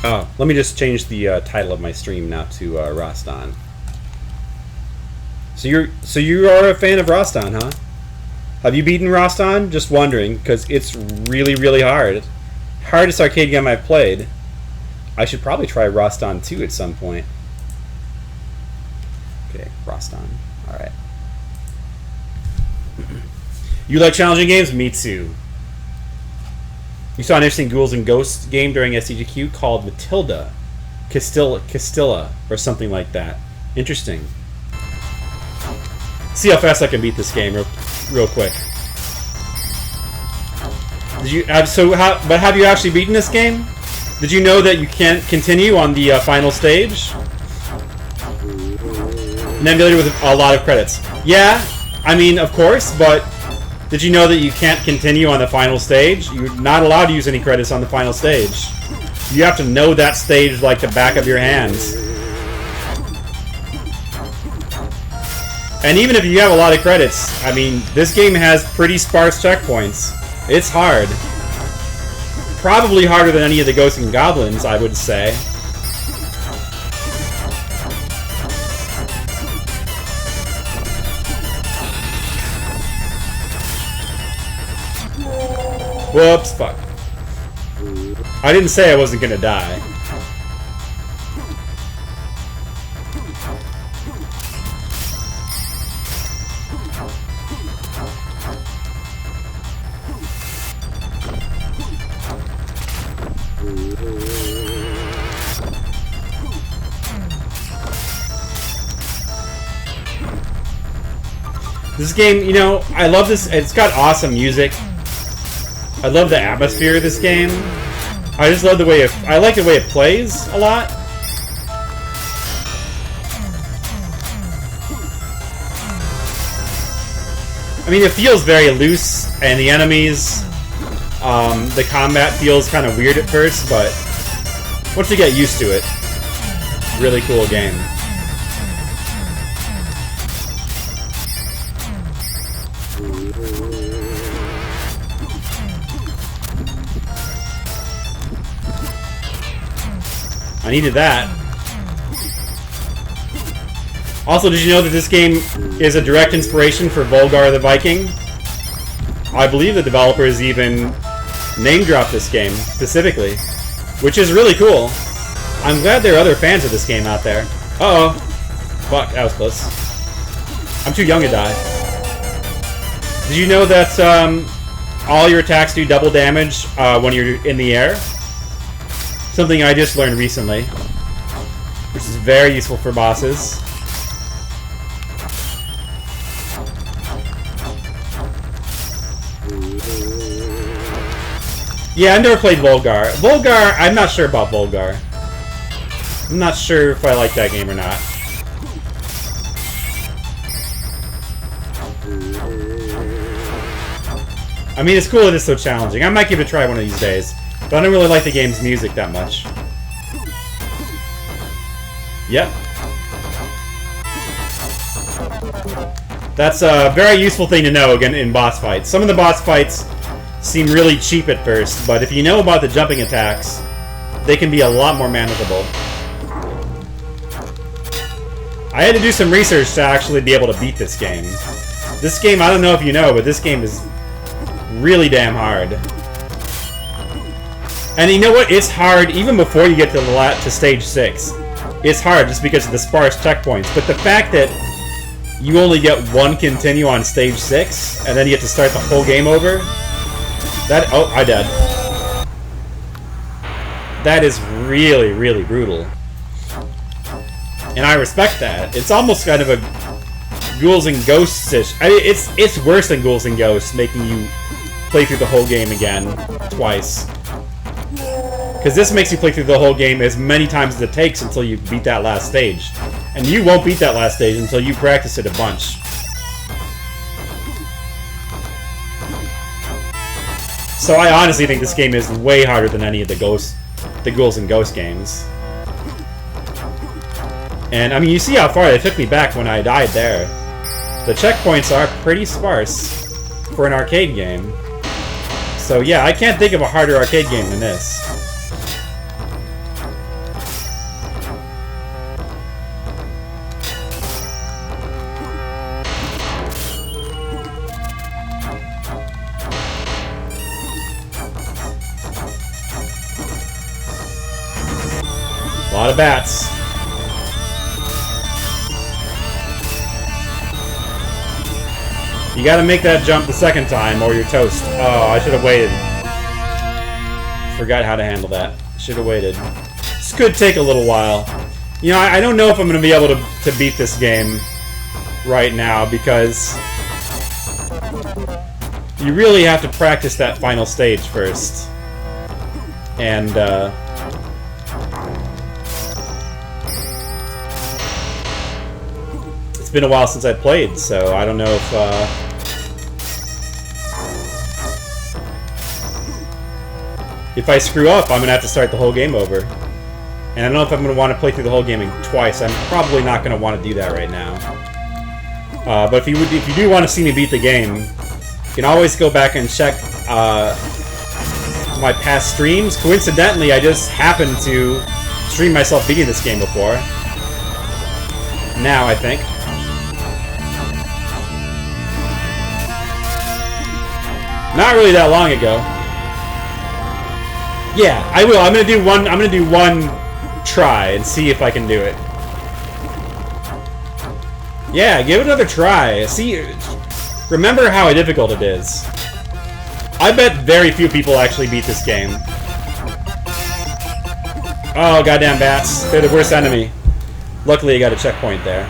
Oh, let me just change the title of my stream now to Rastan. So you are a fan of Rastan, huh? Have you beaten Rastan? Just wondering, because it's really, really hard. Hardest arcade game I've played. I should probably try Rastan 2 at some point. Okay, Rastan. Alright. You like challenging games? Me too. You saw an interesting Ghouls and Ghosts game during SCGQ called Matilda. Castilla, or something like that. Interesting. See how fast I can beat this game real quick. Did you but have you actually beaten this game? Did you know that you can't continue on the final stage? An emulator with a lot of credits. Yeah, I mean, of course, but did you know that you can't continue on the final stage? You're not allowed to use any credits on the final stage. You have to know that stage like the back of your hands. And even if you have a lot of credits, I mean, this game has pretty sparse checkpoints. It's hard. Probably harder than any of the Ghosts and Goblins, I would say. Whoops, fuck. I didn't say I wasn't gonna die. This game, you know, I love this. It's got awesome music. I love the atmosphere of this game. I just love the way I like the way it plays a lot. I mean, it feels very loose, and the enemies, the combat feels kind of weird at first, but once you get used to it, really cool game. I needed that. Also, did you know that this game is a direct inspiration for Volgar the Viking? I believe the developers even name-dropped this game, specifically. Which is really cool. I'm glad there are other fans of this game out there. Uh-oh. Fuck, that was close. I'm too young to die. Did you know that all your attacks do double damage when you're in the air? Something I just learned recently, which is very useful for bosses. Yeah, I've never played Volgar. Volgar, I'm not sure about Volgar. I'm not sure if I like that game or not. I mean, it's cool that it's so challenging. I might give it a try one of these days. But I don't really like the game's music that much. Yep. That's a very useful thing to know, again, in boss fights. Some of the boss fights seem really cheap at first, but if you know about the jumping attacks, they can be a lot more manageable. I had to do some research to actually be able to beat this game. This game, I don't know if you know, but this game is really damn hard. And you know what? It's hard even before you get to stage 6. It's hard just because of the sparse checkpoints. But the fact that you only get one continue on stage 6, and then you have to start the whole game over, that... Oh, I died. That is really, really brutal. And I respect that. It's almost kind of a Ghouls and Ghosts-ish. I mean, it's worse than Ghouls and Ghosts, making you play through the whole game again twice. Because this makes you play through the whole game as many times as it takes until you beat that last stage. And you won't beat that last stage until you practice it a bunch. So I honestly think this game is way harder than any of the Ghouls and Ghosts games. And I mean, you see how far it took me back when I died there. The checkpoints are pretty sparse for an arcade game. So yeah, I can't think of a harder arcade game than this. lot of bats. You gotta make that jump the second time or you're toast. Oh, I should have waited. Forgot how to handle that. Should have waited. This could take a little while. You know, I don't know if I'm gonna be able to beat this game right now because you really have to practice that final stage first. And, it's been a while since I played, so I don't know if I screw up, I'm gonna have to start the whole game over. And I don't know if I'm gonna want to play through the whole game twice. I'm probably not gonna want to do that right now. But if you do want to see me beat the game, you can always go back and check my past streams. Coincidentally, I just happened to stream myself beating this game before. Now, I think. Not really that long ago. Yeah, I will. I'm gonna do one try and see if I can do it. Yeah, give it another try. See, remember how difficult it is. I bet very few people actually beat this game. Oh, goddamn bats. They're the worst enemy. Luckily, I got a checkpoint there.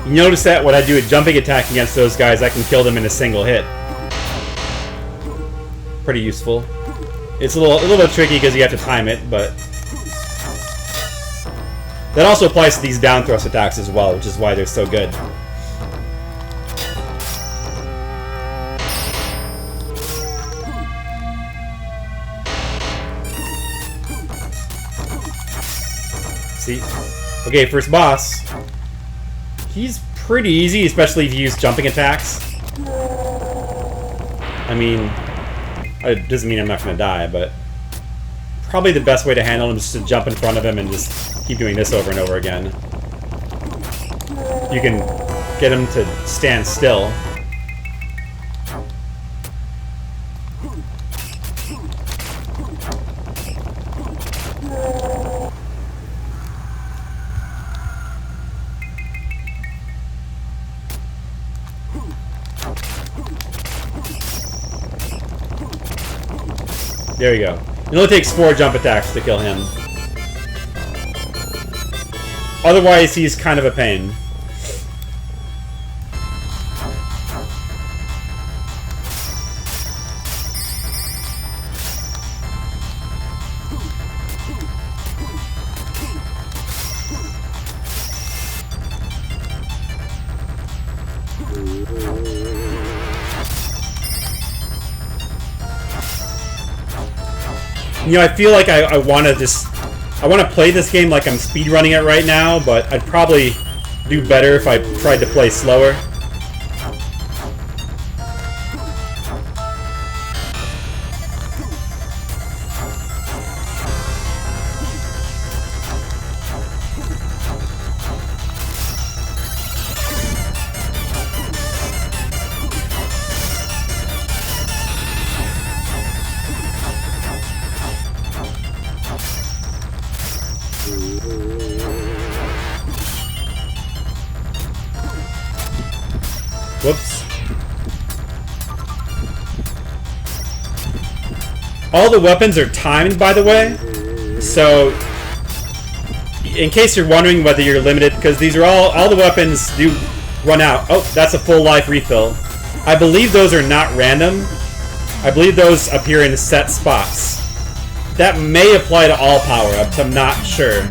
You notice that when I do a jumping attack against those guys, I can kill them in a single hit. Pretty useful. It's a little bit tricky because you have to time it, but that also applies to these down thrust attacks as well, which is why they're so good. See? Okay, first boss. He's pretty easy, especially if you use jumping attacks. I mean, it doesn't mean I'm not going to die, but probably the best way to handle him is to jump in front of him and just keep doing this over and over again. You can get him to stand still. There we go. It only takes 4 jump attacks to kill him. Otherwise, he's kind of a pain. You know, I feel like I want to play this game like I'm speedrunning it right now, but I'd probably do better if I tried to play slower. Whoops. All the weapons are timed, by the way, so in case you're wondering whether you're limited, because these are all the weapons do run out. Oh, that's a full life refill. I believe those are not random. I believe those appear in set spots. That may apply to all power-ups, I'm not sure.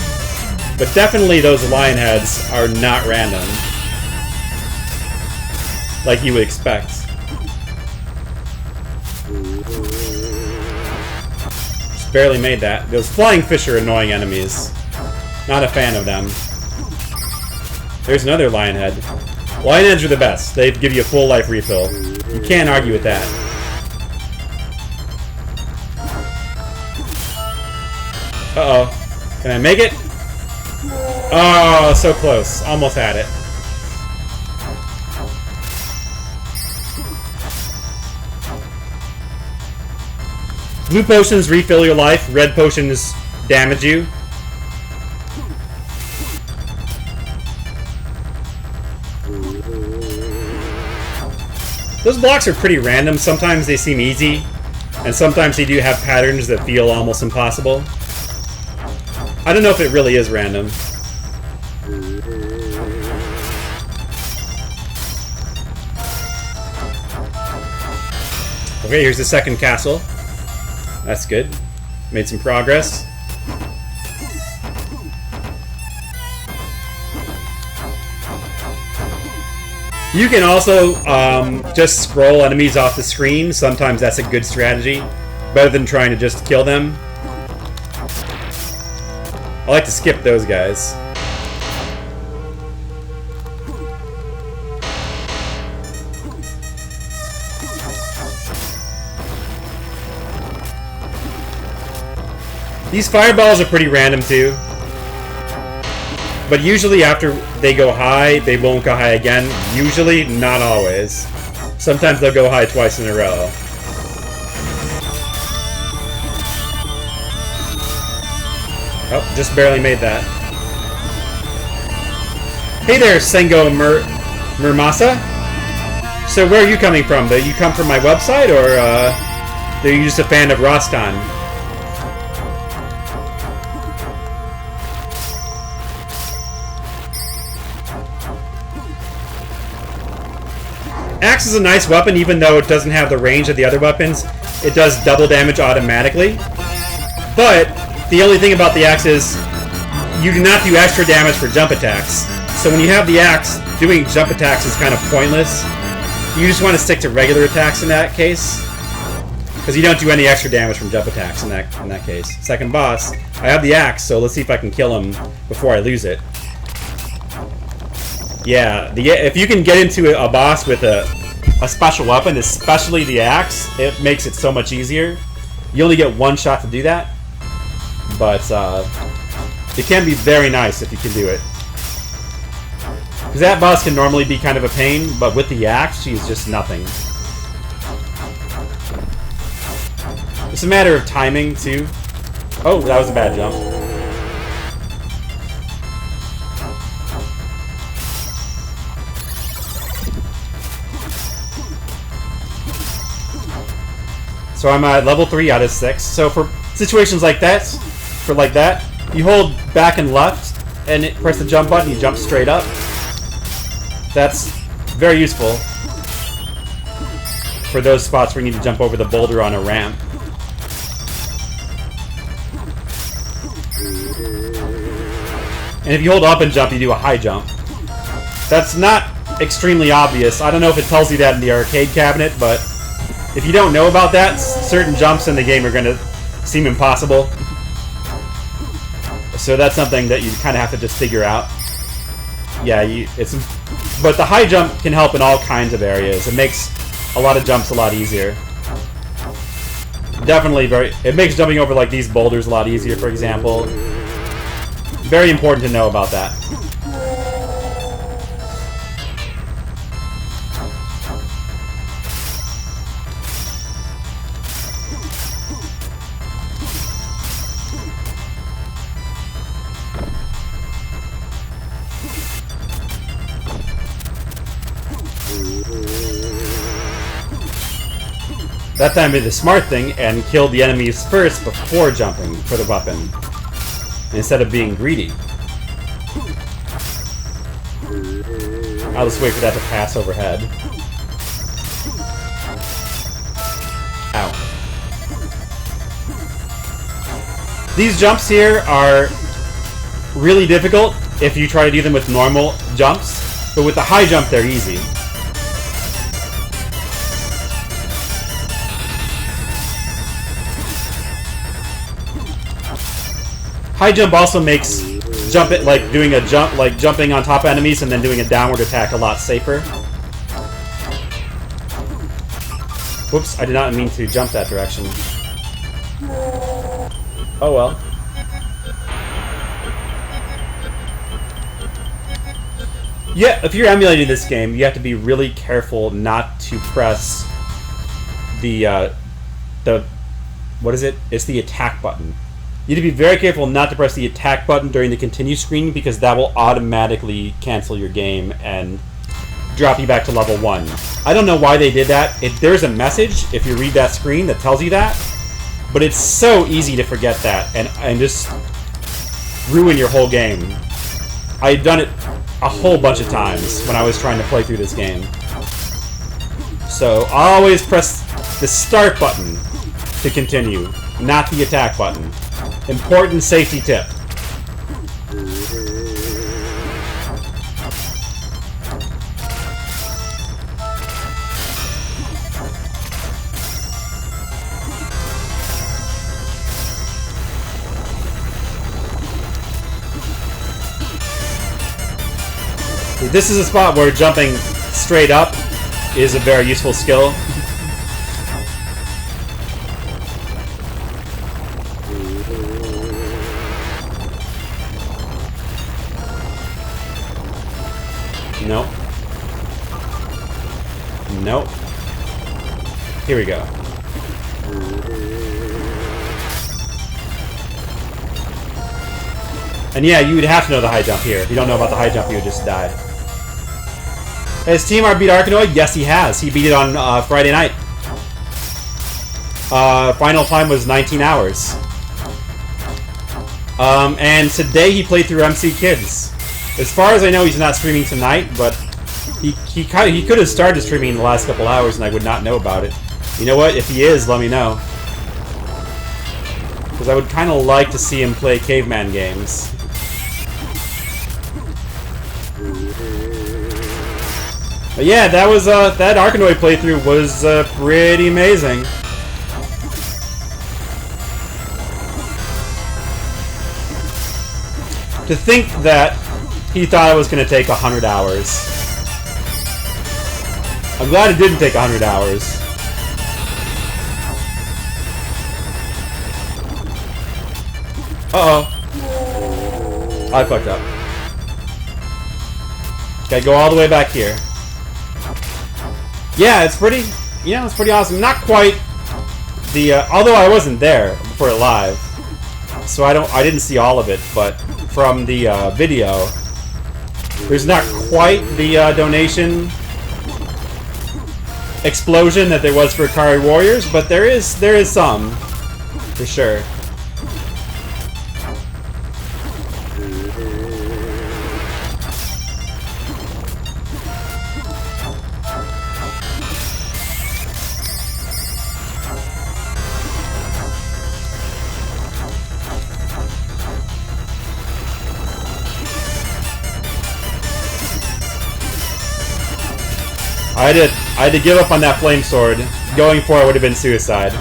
But definitely those lion heads are not random. Like you would expect. Just barely made that. Those flying fish are annoying enemies. Not a fan of them. There's another lion head. Lion heads are the best. They give you a full life refill. You can't argue with that. Uh-oh. Can I make it? Oh, so close. Almost had it. Blue potions refill your life. Red potions damage you. Those blocks are pretty random. Sometimes they seem easy, and sometimes they do have patterns that feel almost impossible. I don't know if it really is random. Okay, here's the second castle. That's good. Made some progress. You can also just scroll enemies off the screen. Sometimes that's a good strategy. Better than trying to just kill them. I like to skip those guys. These fireballs are pretty random too. But usually after they go high, they won't go high again. Usually, not always. Sometimes they'll go high twice in a row. Oh, just barely made that. Hey there, Sengo Murmasa. So where are you coming from? Do you come from my website, or are you just a fan of Rastan? Axe is a nice weapon, even though it doesn't have the range of the other weapons. It does double damage automatically. But the only thing about the axe is you do not do extra damage for jump attacks. So when you have the axe, doing jump attacks is kind of pointless. You just want to stick to regular attacks in that case, because you don't do any extra damage from jump attacks in that case. Second boss. I have the axe, so let's see if I can kill him before I lose it. Yeah, if you can get into a boss with a special weapon, especially the axe, it makes it so much easier. You only get one shot to do that, but it can be very nice if you can do it. Because that boss can normally be kind of a pain, but with the axe, she's just nothing. It's a matter of timing, too. Oh, that was a bad jump. So I'm at level 3 out of 6. So for situations like that, you hold back and left, and press the jump button, you jump straight up. That's very useful for those spots where you need to jump over the boulder on a ramp. And if you hold up and jump, you do a high jump. That's not extremely obvious. I don't know if it tells you that in the arcade cabinet, but if you don't know about that, certain jumps in the game are going to seem impossible. So that's something that you kind of have to just figure out. Yeah, but the high jump can help in all kinds of areas. It makes a lot of jumps a lot easier. Definitely it makes jumping over like these boulders a lot easier, for example. Very important to know about that. That time I did the smart thing and killed the enemies first before jumping for the weapon, instead of being greedy. I'll just wait for that to pass overhead. Ow. These jumps here are really difficult if you try to do them with normal jumps, but with the high jump they're easy. High jump also makes jumping on top of enemies and then doing a downward attack a lot safer. Whoops, I did not mean to jump that direction. Oh well. Yeah, if you're emulating this game, you have to be really careful not to press the what is it? It's the attack button. You need to be very careful not to press the attack button during the continue screen because that will automatically cancel your game and drop you back to level 1. I don't know why they did that. There's a message if you read that screen that tells you that, but it's so easy to forget that and just ruin your whole game. I've done it a whole bunch of times when I was trying to play through this game. So always press the start button to continue, not the attack button. Important safety tip. This is a spot where jumping straight up is a very useful skill. Nope. Nope. Here we go. And yeah, you would have to know the high jump here. If you don't know about the high jump, you would just die. Has TMR beat Arkanoid? Yes, he has. He beat it on Friday night. Final time was 19 hours. And today he played through MC Kids. As far as I know, he's not streaming tonight, but he could have started streaming in the last couple hours, and I would not know about it. You know what? If he is, let me know. Because I would kind of like to see him play caveman games. But yeah, that was that Arkanoid playthrough was pretty amazing. To think that he thought it was going to take 100 hours. I'm glad it didn't take 100 hours. Uh-oh. I fucked up. Gotta go all the way back here. Yeah, it's pretty, it's pretty awesome. Not quite the, although I wasn't there for it live, so I didn't see all of it, but from the video, there's not quite the donation explosion that there was for Akari Warriors, but there is some, for sure. I had to give up on that flame sword. Going for it would have been suicide.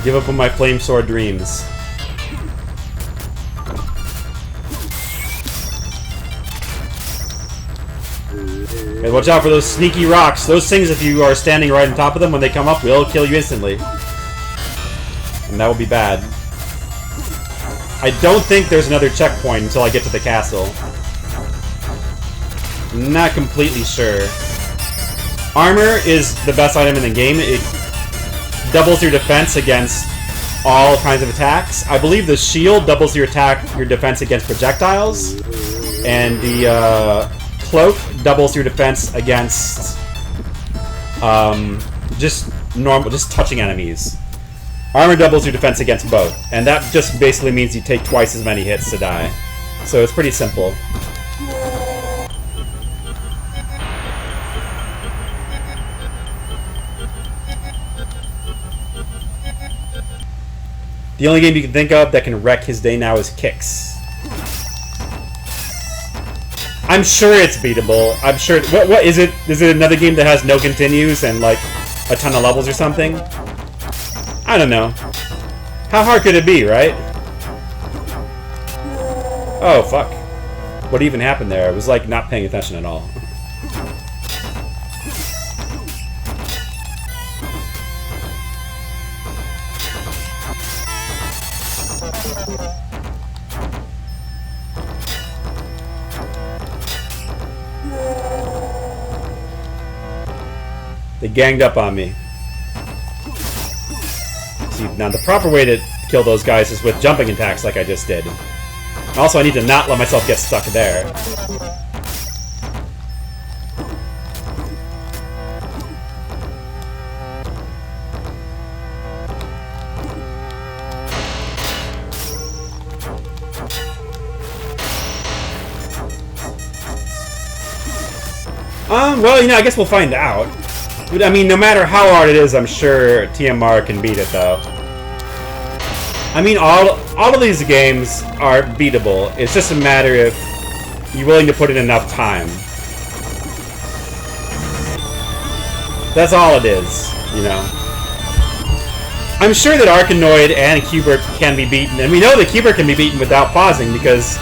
Give up on my flame sword dreams. Hey, watch out for those sneaky rocks. Those things, if you are standing right on top of them, when they come up, will kill you instantly. And that will be bad. I don't think there's another checkpoint until I get to the castle. Not completely sure. Armor is the best item in the game. It doubles your defense against all kinds of attacks. I believe the shield doubles your defense against projectiles. And the cloak doubles your defense against just touching enemies. Armor doubles your defense against both, and that just basically means you take twice as many hits to die. So it's pretty simple. The only game you can think of that can wreck his day now is Kicks. I'm sure it's beatable. I'm sure. What is it? Is it another game that has no continues and like a ton of levels or something? I don't know. How hard could it be, right? Oh, fuck. What even happened there? I was, like, not paying attention at all. They ganged up on me. See, now the proper way to kill those guys is with jumping attacks like I just did. Also, I need to not let myself get stuck there. Well, you know, I guess we'll find out. I mean, no matter how hard it is, I'm sure TMR can beat it, though. I mean, all of these games are beatable. It's just a matter if you're willing to put in enough time. That's all it is, you know. I'm sure that Arkanoid and Qbert can be beaten, and we know that Qbert can be beaten without pausing because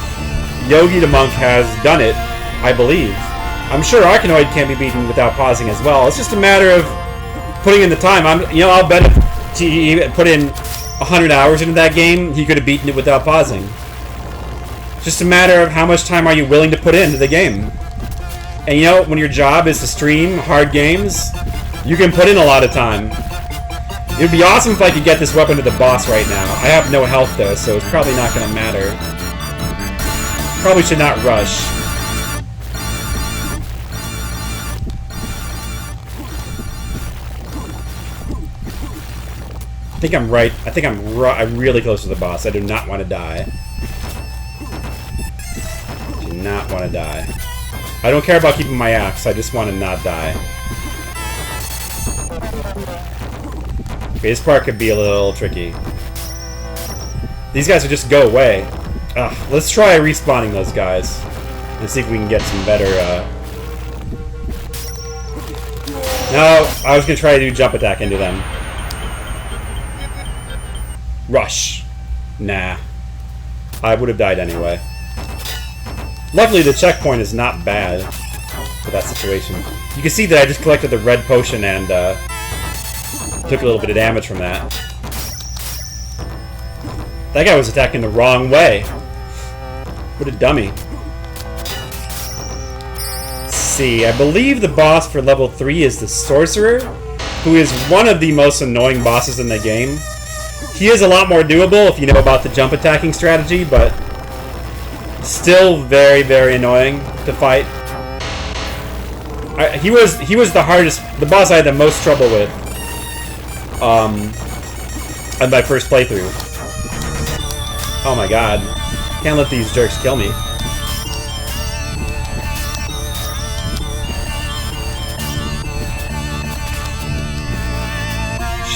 Yogi the Monk has done it, I believe. I'm sure Arkanoid can be beaten without pausing as well. It's just a matter of putting in the time. I'll bet if he put in 100 hours into that game, he could have beaten it without pausing. It's just a matter of how much time are you willing to put into the game. And you know, when your job is to stream hard games, you can put in a lot of time. It would be awesome if I could get this weapon to the boss right now. I have no health though, so it's probably not going to matter. Probably should not rush. I think I'm right. I think I'm really close to the boss. I do not want to die. Do not want to die. I don't care about keeping my axe. I just want to not die. Okay, this part could be a little tricky. These guys would just go away. Ugh, let's try respawning those guys and see if we can get some better. No, I was gonna try to do jump attack into them. Rush. Nah. I would have died anyway. Luckily, the checkpoint is not bad for that situation. You can see that I just collected the red potion and took a little bit of damage from that. That guy was attacking the wrong way. What a dummy. Let's see, I believe the boss for level 3 is the Sorcerer, who is one of the most annoying bosses in the game. He is a lot more doable if you know about the jump attacking strategy, but still very, very annoying to fight. He was the hardest, the boss I had the most trouble with on my first playthrough. Oh my god. Can't let these jerks kill me.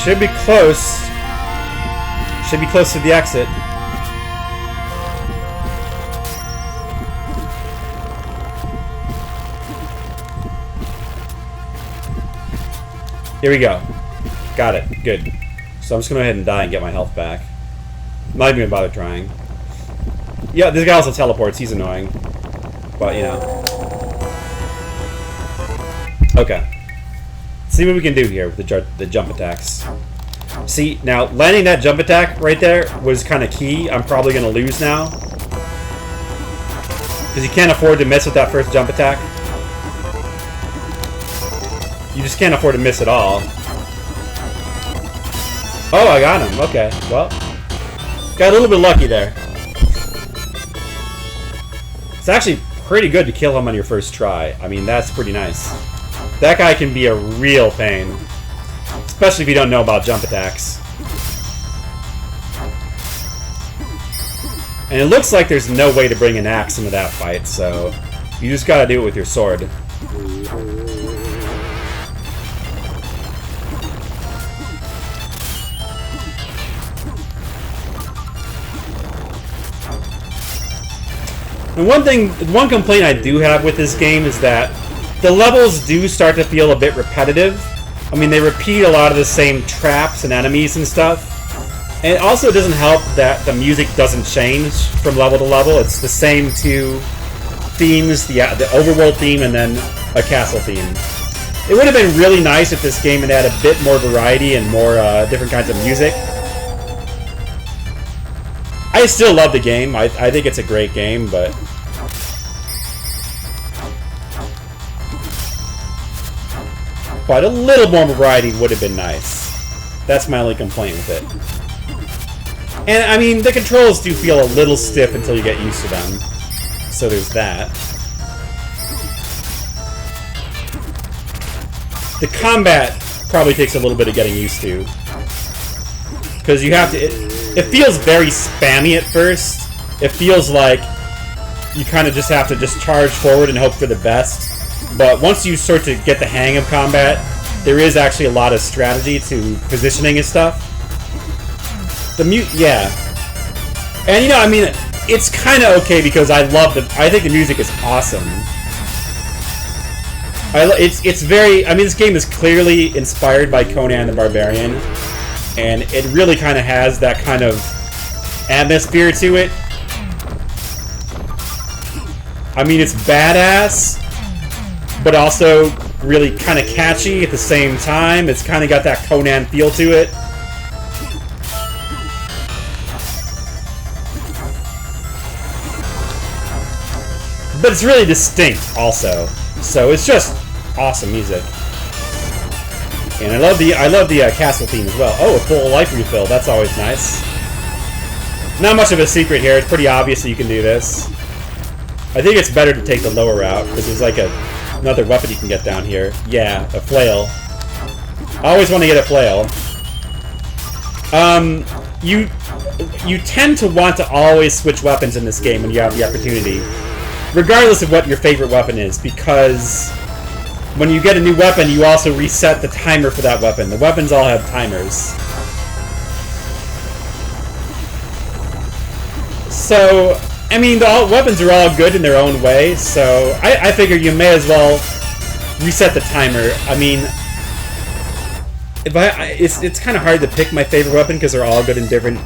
Should be close. Should be close to the exit. Here we go. Got it. Good. So I'm just going to go ahead and die and get my health back. I'm not even going to bother trying. Yeah, this guy also teleports. He's annoying. But, you know. Okay. Let's see what we can do here with the jump attacks. See, now, landing that jump attack right there was kind of key. I'm probably going to lose now. Because you can't afford to miss with that first jump attack. You just can't afford to miss at all. Oh, I got him. Okay, well. Got a little bit lucky there. It's actually pretty good to kill him on your first try. I mean, that's pretty nice. That guy can be a real pain. Especially if you don't know about jump attacks. And it looks like there's no way to bring an axe into that fight, so you just gotta do it with your sword. And one complaint I do have with this game is that the levels do start to feel a bit repetitive. I mean, they repeat a lot of the same traps and enemies and stuff. And it also doesn't help that the music doesn't change from level to level. It's the same two themes, the overworld theme and then a castle theme. It would have been really nice if this game had had a bit more variety and more different kinds of music. I still love the game. I think it's a great game, but... but a little more variety would have been nice. That's my only complaint with it. And, I mean, the controls do feel a little stiff until you get used to them. So there's that. The combat probably takes a little bit of getting used to. Because you have to... It feels very spammy at first. It feels like you kind of just have to just charge forward and hope for the best. But once you start to get the hang of combat, there is actually a lot of strategy to positioning and stuff. Yeah. And you know, I mean, it's kind of okay because I think the music is awesome. It's very, I mean, this game is clearly inspired by Conan the Barbarian. And it really kind of has that kind of atmosphere to it. I mean, it's badass, but also really kind of catchy at the same time. It's kind of got that Conan feel to it. But it's really distinct also. So it's just awesome music. And I love the castle theme as well. Oh, a full life refill. That's always nice. Not much of a secret here. It's pretty obvious that you can do this. I think it's better to take the lower route, because there's like another weapon you can get down here. Yeah, a flail. I always want to get a flail. You tend to want to always switch weapons in this game when you have the opportunity. Regardless of what your favorite weapon is, because when you get a new weapon, you also reset the timer for that weapon. The weapons all have timers. So, I mean, the weapons are all good in their own way, so I figure you may as well reset the timer. I mean, it's kind of hard to pick my favorite weapon because they're all good in different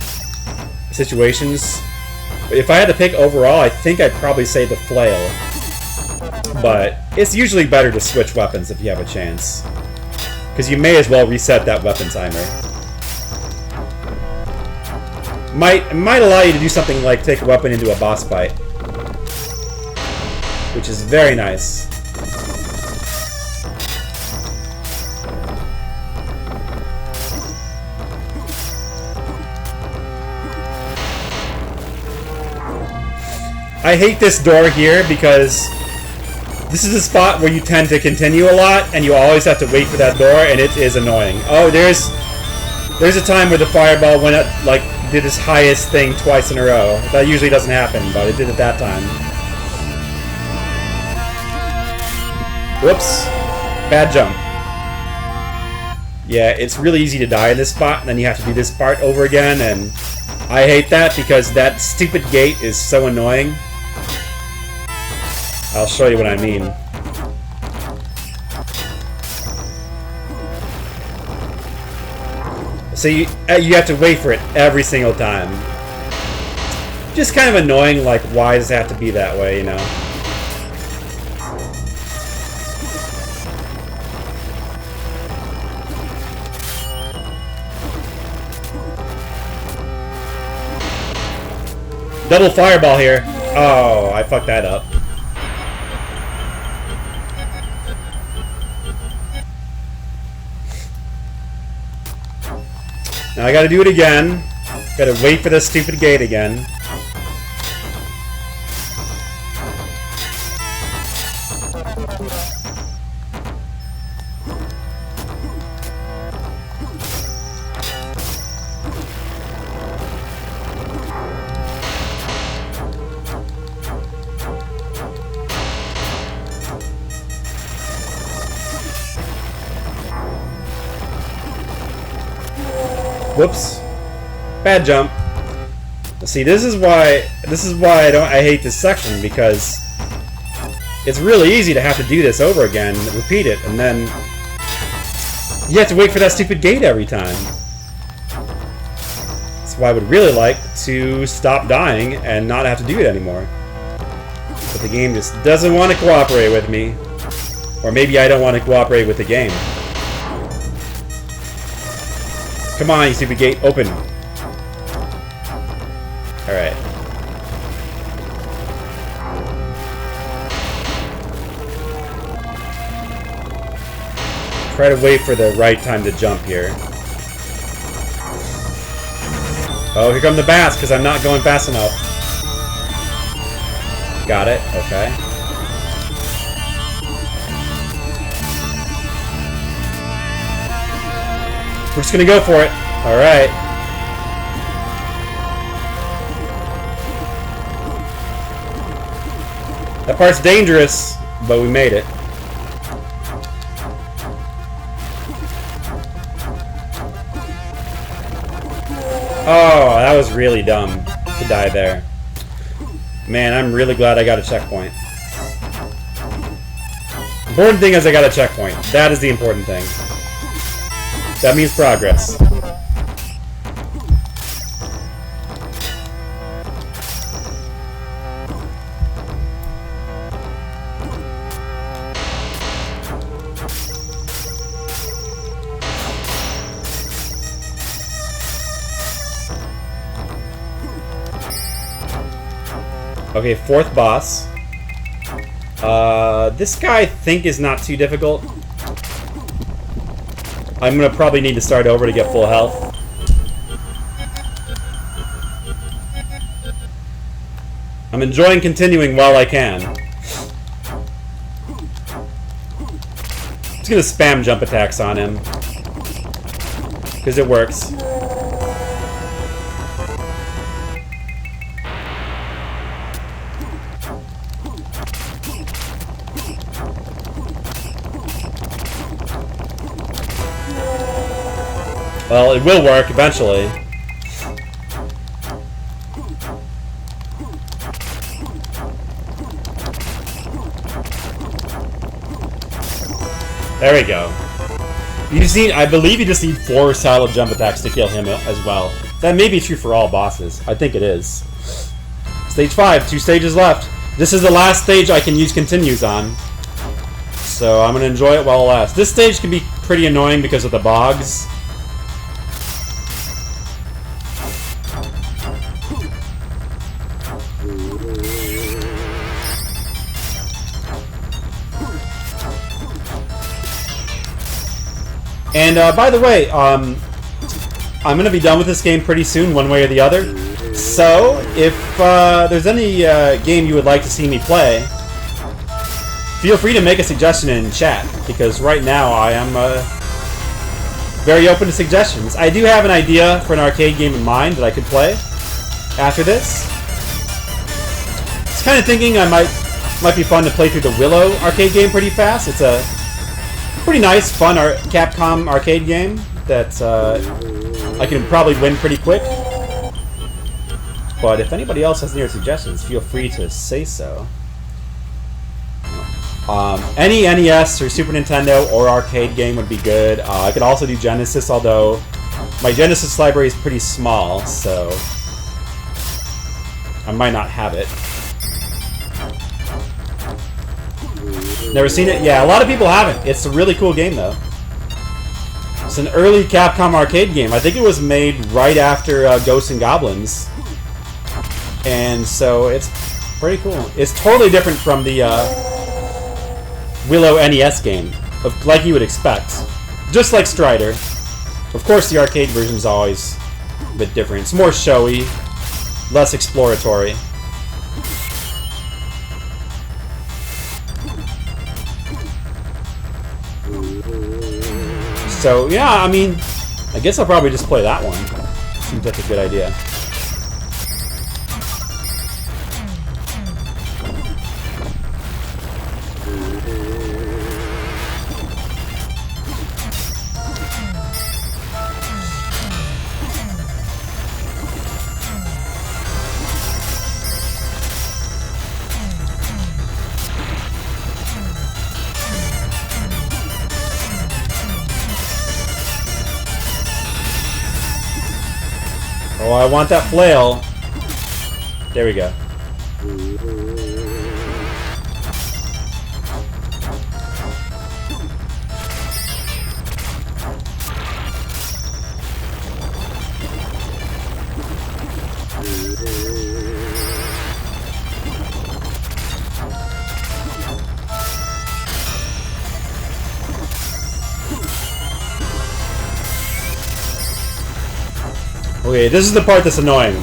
situations. But if I had to pick overall, I think I'd probably say the flail. But it's usually better to switch weapons if you have a chance, because you may as well reset that weapon timer. Might allow you to do something like take a weapon into a boss fight, which is very nice. I hate this door here because this is a spot where you tend to continue a lot and you always have to wait for that door, and it is annoying. Oh, there's a time where the fireball went up, like, did its highest thing twice in a row. That usually doesn't happen, but it did it that time. Whoops. Bad jump. Yeah, it's really easy to die in this spot, and then you have to do this part over again, and I hate that because that stupid gate is so annoying. I'll show you what I mean. So you have to wait for it every single time. Just kind of annoying, like, why does it have to be that way, you know? Double fireball here. Oh, I fucked that up. Now I gotta do it again. Gotta wait for this stupid gate again. Whoops. Bad jump. See, this is why I hate this section, because it's really easy to have to do this over again, repeat it, and then you have to wait for that stupid gate every time. That's why I would really like to stop dying and not have to do it anymore. But the game just doesn't want to cooperate with me. Or maybe I don't want to cooperate with the game. Come on, you stupid gate, open. Alright. Try to wait for the right time to jump here. Oh, here come the bats, because I'm not going fast enough. Got it. Okay. We're just gonna go for it. Alright. That part's dangerous, but we made it. Oh, that was really dumb to die there. Man, I'm really glad I got a checkpoint. Important thing is I got a checkpoint. That is the important thing. That means progress. Okay, fourth boss. This guy I think is not too difficult. I'm gonna probably need to start over to get full health. I'm enjoying continuing while I can. Just gonna spam jump attacks on him. Because it works. Well, it will work eventually. There we go. You just need, I believe you just need 4 solid jump attacks to kill him as well. That may be true for all bosses. I think it is. Stage 5, 2 stages left. This is the last stage I can use continues on. So I'm going to enjoy it while it lasts. This stage can be pretty annoying because of the bogs. And by the way, I'm going to be done with this game pretty soon, one way or the other. So, if there's any game you would like to see me play, feel free to make a suggestion in chat, because right now I am very open to suggestions. I do have an idea for an arcade game in mind that I could play after this. I was kind of thinking I might be fun to play through the Willow arcade game pretty fast. It's a pretty nice, fun Capcom arcade game that I can probably win pretty quick. But if anybody else has any other suggestions, feel free to say so. Any NES or Super Nintendo or arcade game would be good. I could also do Genesis, although my Genesis library is pretty small, so I might not have it. Never seen it? Yeah, a lot of people haven't. It's a really cool game, though. It's an early Capcom arcade game. I think it was made right after Ghosts and Goblins. And so it's pretty cool. It's totally different from the Willow NES game, like you would expect. Just like Strider. Of course, the arcade version is always a bit different. It's more showy, less exploratory. So, yeah, I mean, I guess I'll probably just play that one. Seems like a good idea. Oh, I want that flail. There we go. Okay, this is the part that's annoying.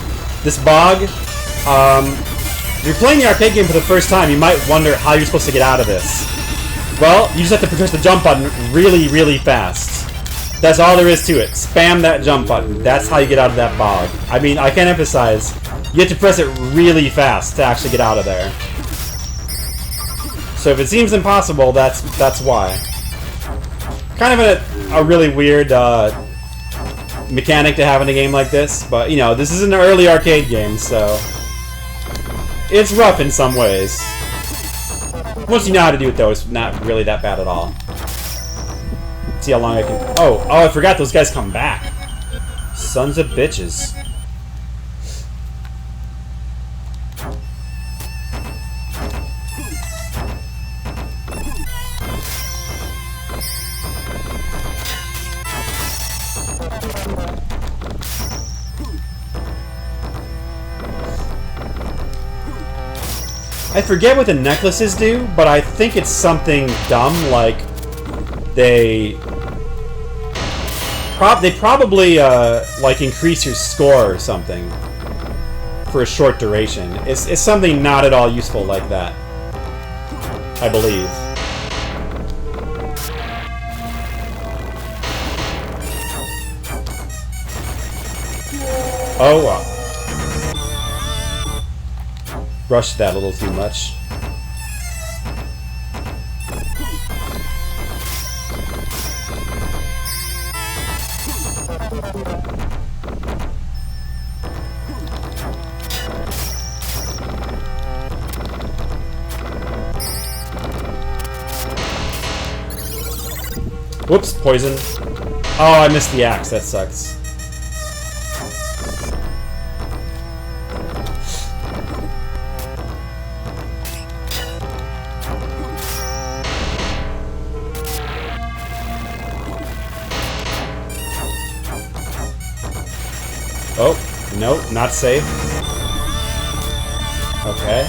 This bog, if you're playing the arcade game for the first time, you might wonder how you're supposed to get out of this. Well, you just have to press the jump button really, really fast. That's all there is to it. Spam that jump button. That's how you get out of that bog. I mean, I can't emphasize, you have to press it really fast to actually get out of there. So if it seems impossible, that's why. Kind of a really weird mechanic to have in a game like this, but you know, this is an early arcade game, so it's rough in some ways. Once you know how to do it, though, it's not really that bad at all. Let's see how long I can... Oh, I forgot those guys come back. Sons of bitches. I forget what the necklaces do, but I think it's something dumb, like they probably like increase your score or something for a short duration. It's something not at all useful like that, I believe. Oh, rushed that a little too much. Whoops, poison. Oh, I missed the axe. That sucks. Oh, no, not safe. Okay.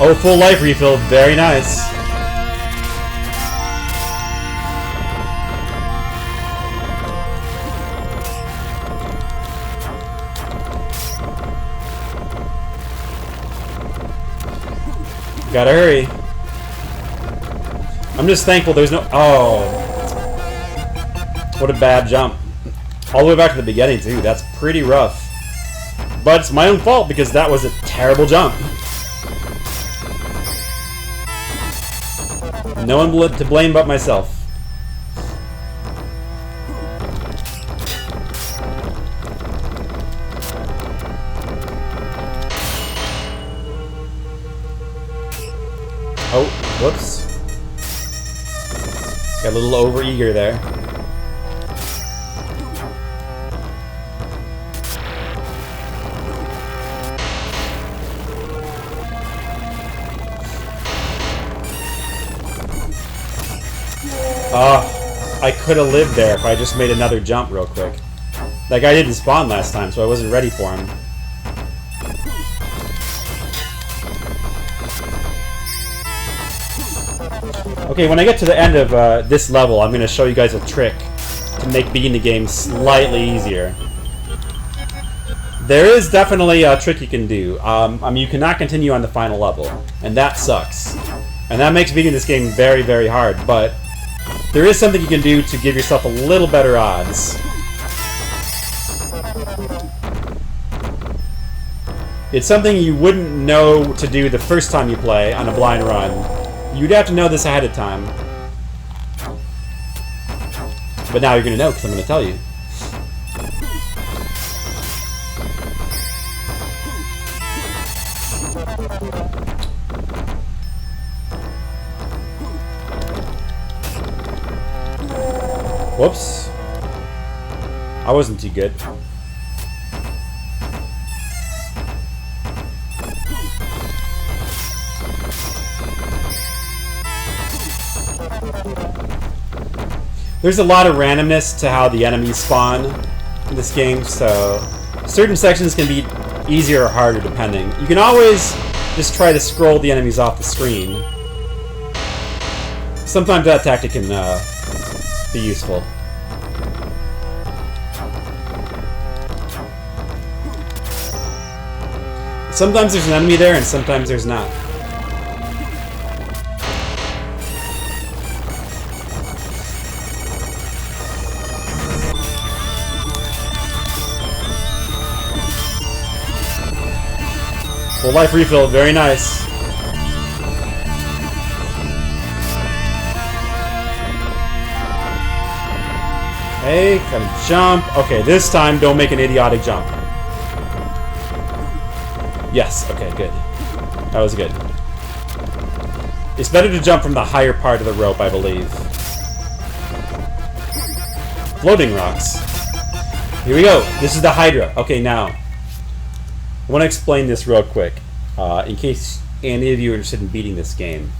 Oh, full life refill. Very nice. Gotta hurry. I'm just thankful there's no... Oh. What a bad jump. All the way back to the beginning, too. That's pretty rough. But it's my own fault because that was a terrible jump. No one to blame but myself. Oh, whoops. Got a little over-eager there. I could have lived there if I just made another jump real quick. That guy didn't spawn last time, so I wasn't ready for him. Okay, when I get to the end of this level, I'm going to show you guys a trick to make beating the game slightly easier. There is definitely a trick you can do. I mean, you cannot continue on the final level, and that sucks. And that makes beating this game very, very hard, but there is something you can do to give yourself a little better odds. It's something you wouldn't know to do the first time you play on a blind run. You'd have to know this ahead of time. But now you're going to know because I'm going to tell you. Whoops. I wasn't too good. There's a lot of randomness to how the enemies spawn in this game, so certain sections can be easier or harder depending. You can always just try to scroll the enemies off the screen. Sometimes that tactic can be useful. Sometimes there's an enemy there, and sometimes there's not. Full life refill, very nice. Okay, gotta jump. Okay, this time don't make an idiotic jump. Yes, okay, good. That was good. It's better to jump from the higher part of the rope, I believe. Floating rocks. Here we go. This is the Hydra. Okay, now, I want to explain this real quick, in case any of you are interested in beating this game.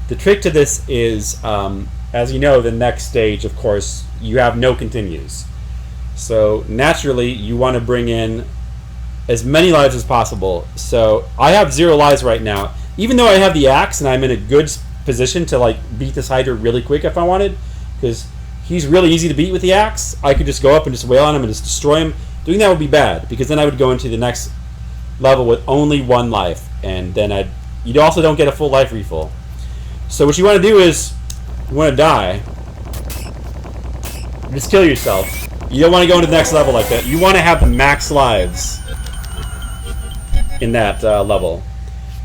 The trick to this is, as you know, the next stage, of course, you have no continues. So, naturally, you want to bring in as many lives as possible. So I have 0 lives right now. Even though I have the axe and I'm in a good position to like beat this Hydra really quick if I wanted, because he's really easy to beat with the axe. I could just go up and just wail on him and just destroy him. Doing that would be bad, because then I would go into the next level with only 1 life, and then you also don't get a full life refill. So what you want to do is, you want to die, just kill yourself. You don't want to go into the next level like that. You want to have the max lives in that level.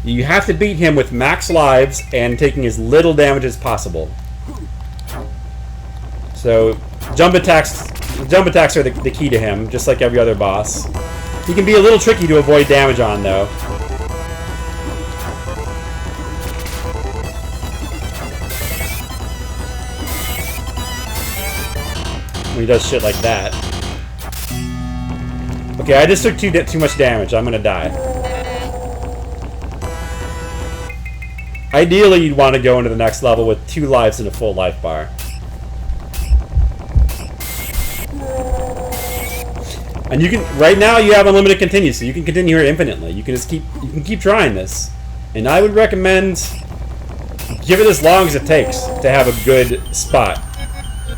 You have to beat him with max lives and taking as little damage as possible. So jump attacks are the key to him, just like every other boss. He can be a little tricky to avoid damage on, though. When he does shit like that. Okay, I just took too much damage. I'm gonna die. Ideally, you'd want to go into the next level with 2 lives and a full life bar. And you can, right now you have unlimited continues, so you can continue here infinitely. You can just keep trying this. And I would recommend give it as long as it takes to have a good spot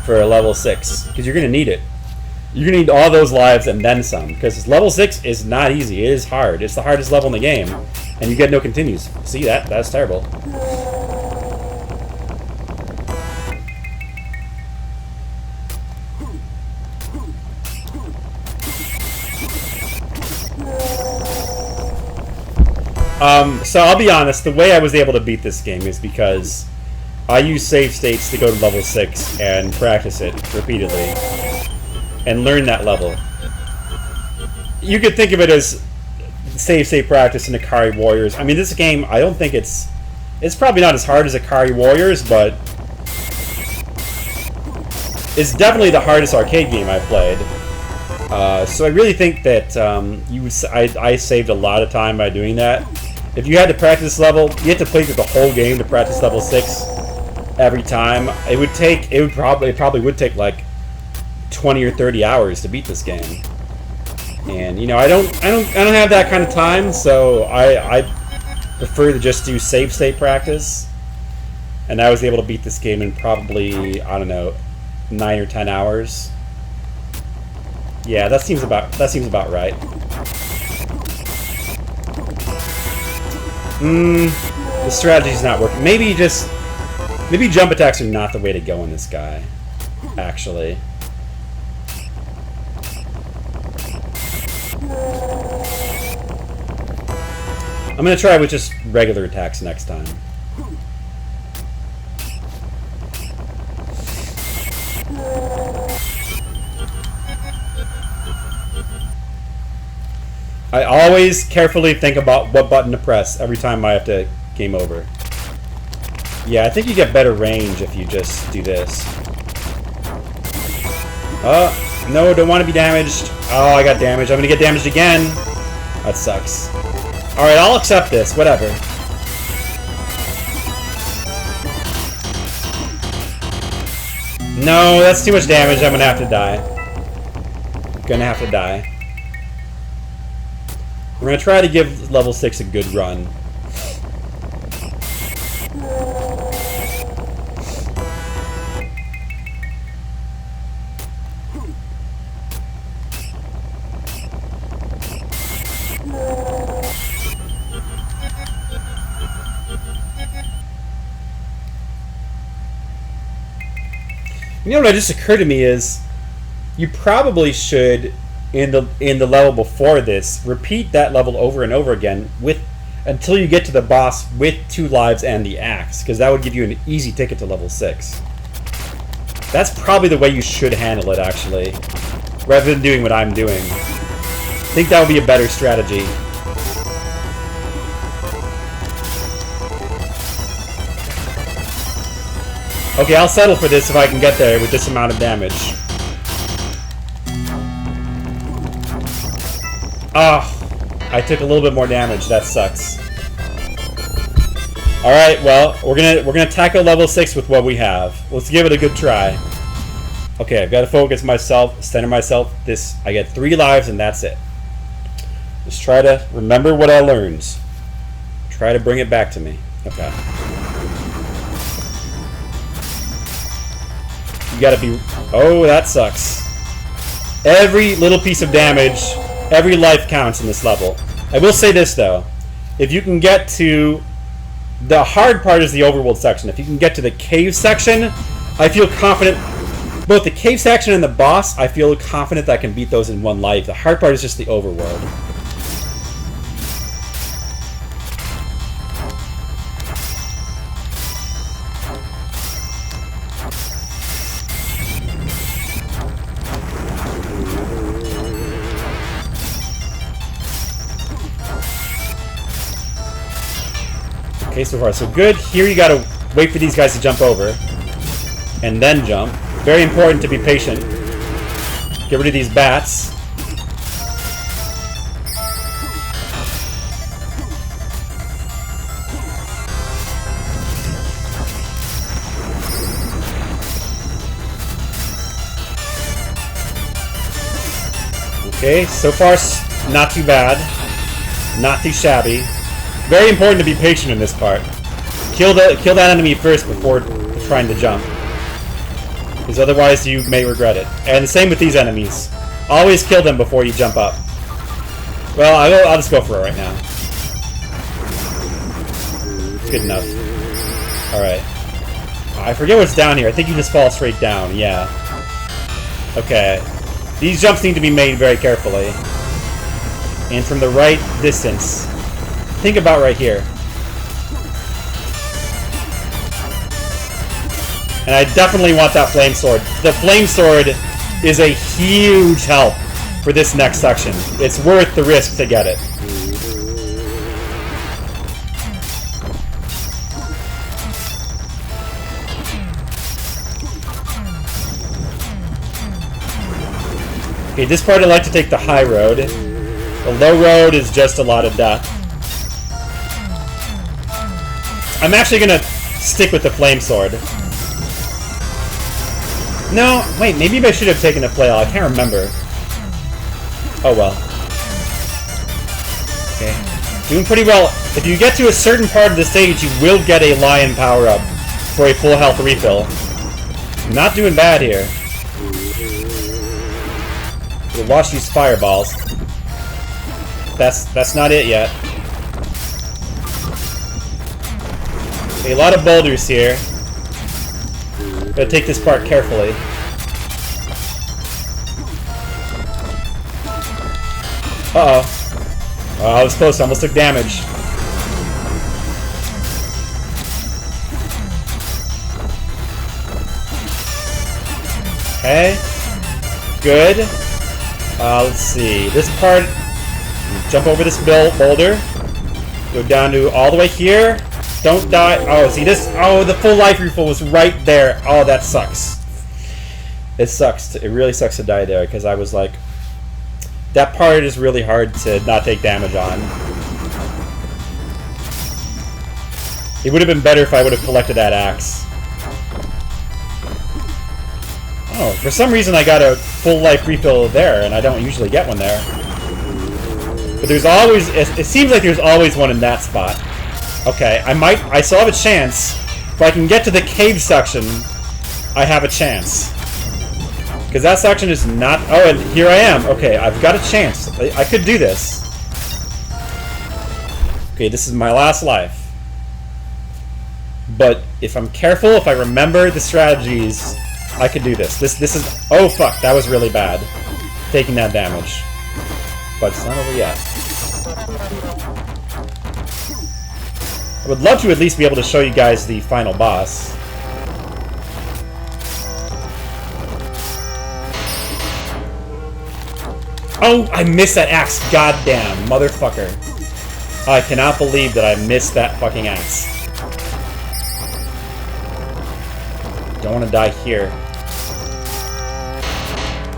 for a level 6, because you're gonna need it. You're gonna need all those lives and then some, because level 6 is not easy. It is hard. It's the hardest level in the game, and you get no continues. See that? That's terrible. So I'll be honest, the way I was able to beat this game is because I use save states to go to level 6 and practice it repeatedly and learn that level. You could think of it as save state practice in Akari Warriors. I mean, this game, I don't think it's probably not as hard as Akari Warriors, but it's definitely the hardest arcade game I've played. So I really think that I saved a lot of time by doing that. If you had to practice this level, you had to play through the whole game to practice level 6 every time. It probably would take like 20 or 30 hours to beat this game. And you know, I don't have that kind of time, so I prefer to just do save state practice. And I was able to beat this game in probably, I don't know, 9 or 10 hours. Yeah, that seems about right. The strategy's not working. Maybe jump attacks are not the way to go on this guy, actually. I'm gonna try with just regular attacks next time. I always carefully think about what button to press every time I have to game over. Yeah, I think you get better range if you just do this. No, don't want to be damaged. Oh, I got damaged. I'm gonna get damaged again. That sucks. Alright, I'll accept this. Whatever. No, that's too much damage. I'm gonna have to die. We're gonna try to give level 6 a good run. You know what just occurred to me is you probably should in the level before this repeat that level over and over again until you get to the boss with 2 lives and the axe, because that would give you an easy ticket to level 6. That's probably the way you should handle it, actually, rather than doing what I'm doing. I think that would be a better strategy. Okay, I'll settle for this if I can get there with this amount of damage. Oh, I took a little bit more damage. That sucks. All right, well, we're gonna tackle level 6 with what we have. Let's give it a good try. Okay, I've got to focus myself, center myself. I get 3 lives and that's it. Just try to remember what I learned. Try to bring it back to me. Okay. You gotta be... Oh, that sucks. Every little piece of damage, every life counts in this level. I will say this, though. If you can get to... The hard part is the overworld section. If you can get to the cave section, I feel confident... Both the cave section and the boss, I feel confident that I can beat those in 1 life. The hard part is just the overworld. Okay, so far so good. Here you gotta wait for these guys to jump over. And then jump. Very important to be patient. Get rid of these bats. Okay, so far not too bad. Not too shabby. Very important to be patient in this part. Kill that enemy first before trying to jump. Because otherwise you may regret it. And the same with these enemies. Always kill them before you jump up. Well, I'll just go for it right now. Good enough. Alright. I forget what's down here. I think you just fall straight down. Yeah. Okay. These jumps need to be made very carefully. And from the right distance. Think about right here. And I definitely want that flame sword. The flame sword is a huge help for this next section. It's worth the risk to get it. Okay, this part I like to take the high road. The low road is just a lot of death. I'm actually gonna stick with the flame sword. No, wait, maybe I should have taken a flail. I can't remember. Oh well. Okay. Doing pretty well. If you get to a certain part of the stage, you will get a lion power-up for a full health refill. Not doing bad here. We'll watch these fireballs. That's not it yet. Okay, a lot of boulders here. Gotta take this part carefully. Uh-oh. Oh, I was close. I almost took damage. Okay. Good. Let's see. This part... Jump over this boulder. Go down to all the way here. Don't die. Oh, see this? Oh, the full life refill was right there. Oh, that sucks. It sucks. It really sucks to die there because I was like, that part is really hard to not take damage on. It would have been better if I would have collected that axe. Oh, for some reason I got a full life refill there, and I don't usually get one there. But there's always, it seems like there's always one in that spot. Okay, I still have a chance. If I can get to the cave section, I have a chance. Because that section is not... Oh, and here I am. Okay, I've got a chance. I could do this. Okay, this is my last life. But if I'm careful, if I remember the strategies, I could do this. This is... Oh, fuck. That was really bad. Taking that damage. But it's not over yet. I would love to at least be able to show you guys the final boss. Oh, I missed that axe. Goddamn, motherfucker. I cannot believe that I missed that fucking axe. Don't want to die here.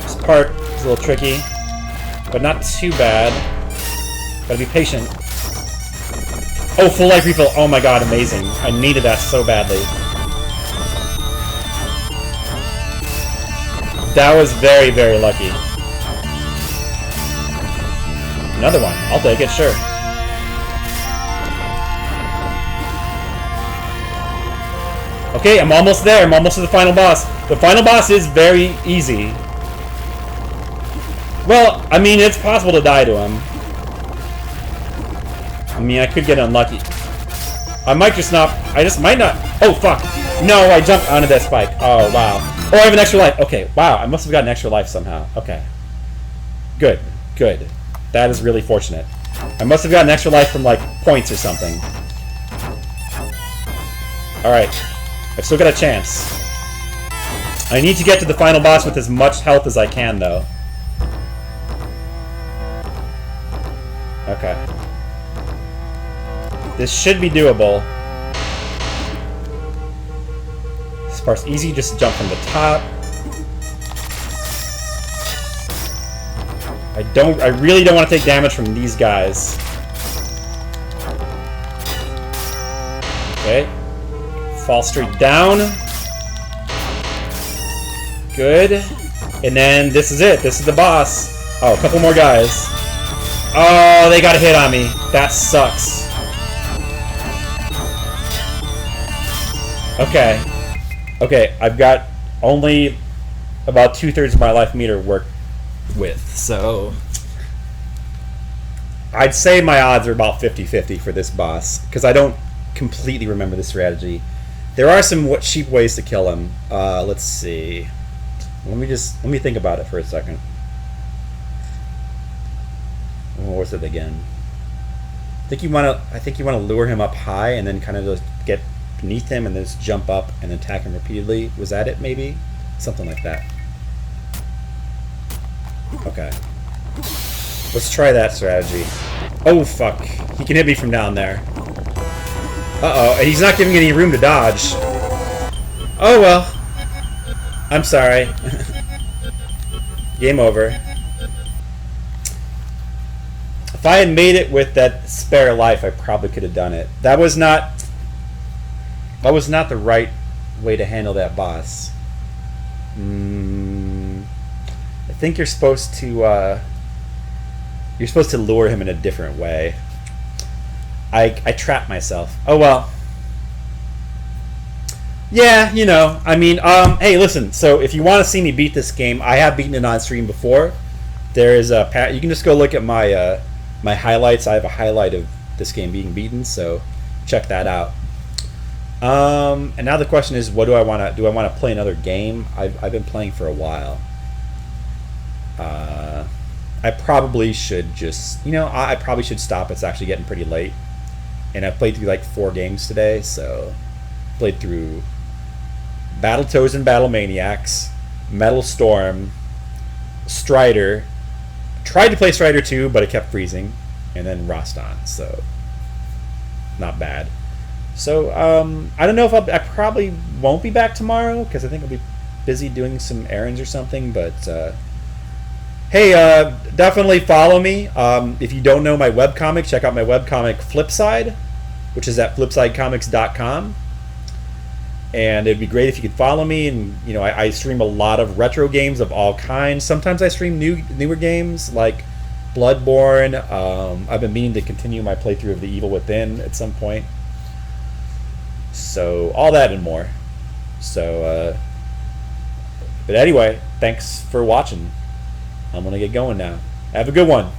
This part is a little tricky, but not too bad. Gotta be patient. Oh, full life refill. Oh my god, amazing. I needed that so badly. That was very, very lucky. Another one. I'll take it, sure. Okay, I'm almost there. I'm almost to the final boss. The final boss is very easy. Well, I mean, it's possible to die to him. I mean, I could get unlucky. I might just not... I just might not... Oh, fuck. No, I jumped onto that spike. Oh, wow. Oh, I have an extra life. Okay, wow. I must have gotten extra life somehow. Okay. Good. Good. That is really fortunate. I must have gotten extra life from, like, points or something. Alright. I've still got a chance. I need to get to the final boss with as much health as I can, though. Okay. This should be doable. This part's easy, just jump from the top. I really don't want to take damage from these guys. Okay. Fall straight down. Good. And then this is it. This is the boss. Oh, a couple more guys. Oh, they got a hit on me. That sucks. Okay. Okay, I've got only about 2/3 of my life meter work with, so I'd say my odds are about 50-50 for this boss, because I don't completely remember the strategy. There are some cheap ways to kill him. Let's see. Let me think about it for a second. What was it again? I think you want to lure him up high and then kind of just get beneath him and then just jump up and attack him repeatedly. Was that it, maybe? Something like that. Okay. Let's try that strategy. Oh, fuck. He can hit me from down there. Uh-oh, and he's not giving any room to dodge. Oh, well. I'm sorry. Game over. If I had made it with that spare life, I probably could have done it. That was not the right way to handle that boss. I think you're supposed to lure him in a different way. I trapped myself. Oh well. Yeah, you know. I mean, hey, listen. So if you want to see me beat this game, I have beaten it on stream before. There is a you can just go look at my my highlights. I have a highlight of this game being beaten, so check that out. And now the question is, what do I want to do? I want to play another game. I've been playing for a while. I probably should just, you know, I probably should stop. It's actually getting pretty late, and I played through like 4 games today. So played through Battletoads and Battle Maniacs, Metal Storm, Strider. Tried to play Strider 2, but it kept freezing, and then Rastan. So not bad. So I don't know if I probably won't be back tomorrow because I think I'll be busy doing some errands or something. But hey, definitely follow me. If you don't know my webcomic, check out my webcomic Flipside, which is at flipsidecomics.com. And it'd be great if you could follow me. And you know, I stream a lot of retro games of all kinds. Sometimes I stream newer games like Bloodborne. I've been meaning to continue my playthrough of The Evil Within at some point. So all that and more. So but anyway, thanks for watching. I'm gonna get going now. Have a good one.